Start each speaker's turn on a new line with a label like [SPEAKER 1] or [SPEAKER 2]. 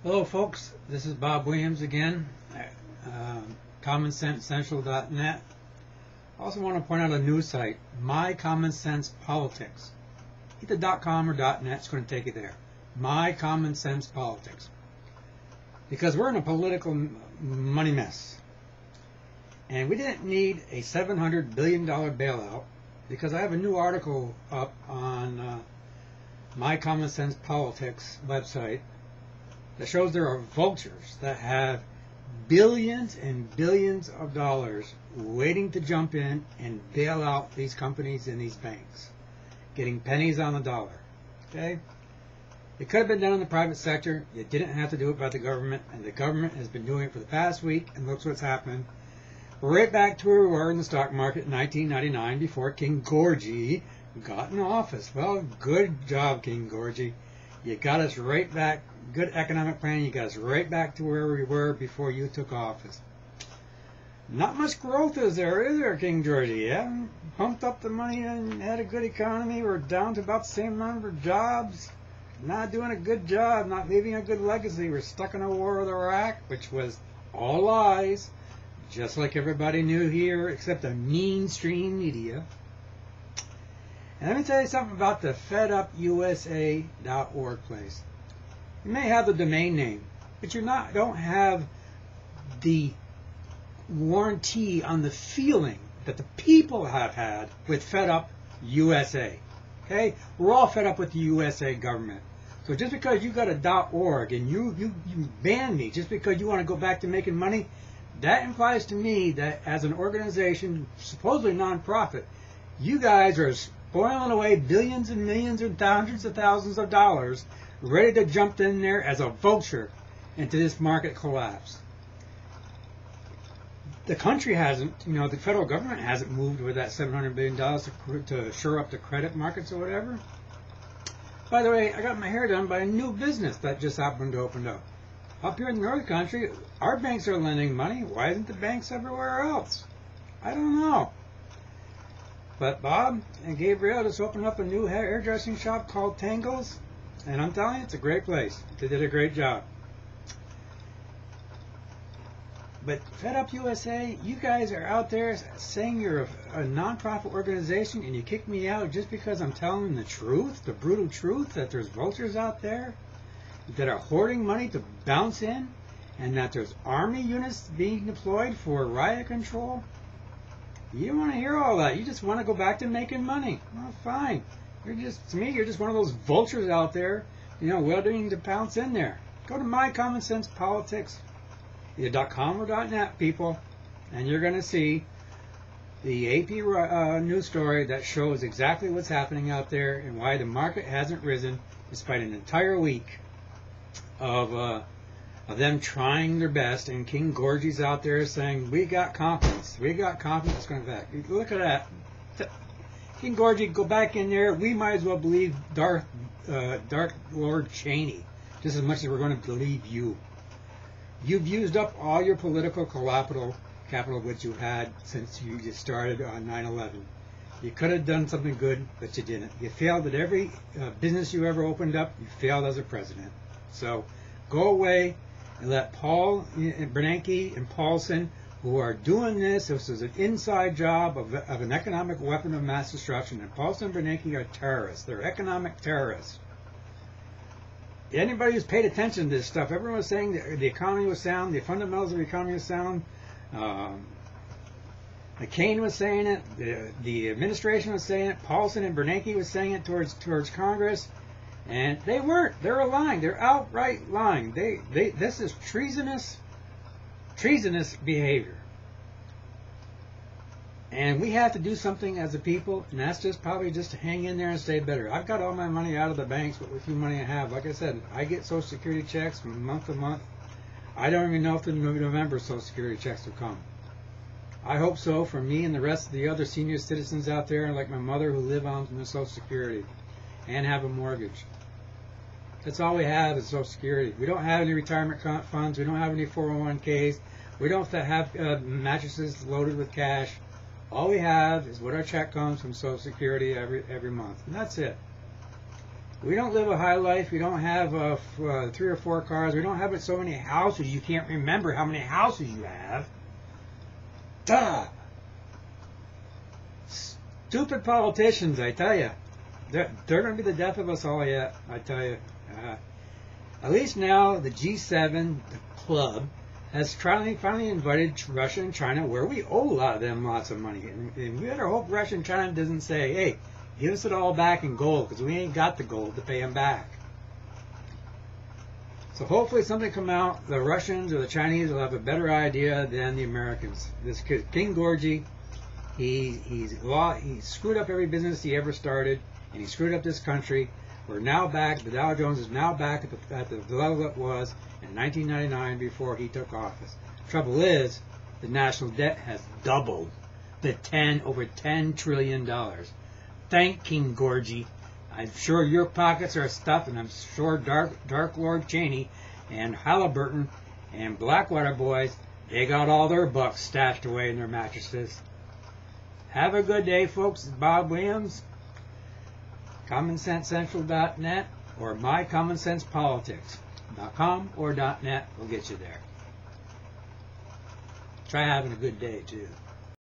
[SPEAKER 1] Hello folks, this is Bob Williams again, CommonSenseCentral.net. I also want to point out a news site, My Common Sense Politics. Either .com or .net, it's going to take you there. My Common Sense Politics. Because we're in a political money mess. And we didn't need a $700 billion bailout, because I have a new article up on My Common Sense Politics website that shows there are vultures that have billions and billions of dollars waiting to jump in and bail out these companies and these banks, getting pennies on the dollar. Okay? It could have been done in the private sector. You didn't have to do it by the government, and the government has been doing it for the past week, and looks what's happened. We're right back to where we were in the stock market in 1999 before King Gorgie got in office. Well, good job, King Gorgie. You got us right back. Good economic plan. You got us right back to where we were before you took office. Not much growth is there, King Georgie? You haven't pumped up the money and had a good economy. We're down to about the same number of jobs. Not doing a good job. Not leaving a good legacy. We're stuck in a war with Iraq, which was all lies, just like everybody knew here, except the mainstream media. And let me tell you something about the fedupusa.org place. You may have the domain name, but don't have the warranty on the feeling that the people have had with Fed Up USA. Okay? We're all fed up with the USA government. So just because you got a .org and you ban me just because you want to go back to making money, that implies to me that as an organization, supposedly nonprofit, you guys are spoiling away billions and millions and hundreds of thousands of dollars, ready to jump in there as a vulture into this market collapse. The country hasn't, the federal government hasn't moved with that $700 billion to shore up the credit markets or whatever. By the way, I got my hair done by a new business that just happened to open up. Up here in the North Country, our banks are lending money. Why isn't the banks everywhere else? I don't know. But Bob and Gabriel just opened up a new hairdressing shop called Tangles. And I'm telling you, it's a great place. They did a great job. But Fed Up USA, you guys are out there saying you're a nonprofit organization, and you kick me out just because I'm telling the truth, the brutal truth, that there's vultures out there that are hoarding money to bounce in, and that there's army units being deployed for riot control. You don't want to hear all that. You just want to go back to making money. Well, fine. To me, you're just one of those vultures out there, waiting to pounce in there. Go to My Common Sense Politics, either .com or .net, people, and you're going to see the AP news story that shows exactly what's happening out there and why the market hasn't risen despite an entire week of them trying their best. And King Gorgie's out there saying, we got confidence. We got confidence coming back. Look at that. King Gorgie, go back in there. We might as well believe Dark Lord Cheney just as much as we're going to believe you. You've used up all your political capital which you had since you started on 9/11. You could have done something good, but you didn't. You failed at every business you ever opened up. You failed as a president. So go away and let Paul Bernanke and Paulson, who are doing this is an inside job of an economic weapon of mass destruction. And Paulson and Bernanke are terrorists. They're economic terrorists. Anybody who's paid attention to this stuff, everyone was saying the economy was sound, the fundamentals of the economy was sound. McCain was saying it, the administration was saying it, Paulson and Bernanke was saying it towards Congress, and they weren't. They're lying. They're outright lying. This is treasonous behavior. And we have to do something as a people, and that's probably just to hang in there and stay better. I've got all my money out of the banks, but with the money I have, like I said, I get Social Security checks from month to month. I don't even know if the November Social Security checks will come. I hope so for me and the rest of the other senior citizens out there, like my mother, who live on the Social Security and have a mortgage. That's all we have is Social Security. We don't have any retirement funds. We don't have any 401ks. We don't have mattresses loaded with cash. All we have is what our check comes from Social Security every month, and that's it. We don't live a high life. We don't have 3 or 4 cars. We don't have so many houses. You can't remember how many houses you have. Duh! Stupid politicians, I tell you. They're going to be the death of us all yet, I tell you. At least now the G7, the club, has finally invited Russia and China, where we owe a lot of them lots of money. And we better hope Russia and China doesn't say, hey, give us it all back in gold, because we ain't got the gold to pay them back. So hopefully something come out. The Russians or the Chinese will have a better idea than the Americans. This kid, King Gorgie, he screwed up every business he ever started, and he screwed up this country. We're now back. The Dow Jones is now back at the level it was in 1999 before he took office. Trouble is, the national debt has doubled to over $10 trillion. Thank King Gorgie. I'm sure your pockets are stuffed, and I'm sure Dark Lord Cheney and Halliburton and Blackwater boys, they got all their bucks stashed away in their mattresses. Have a good day, folks. It's Bob Williams. CommonSenseCentral.net or MyCommonSensePolitics.com or .net will get you there. Try having a good day, too.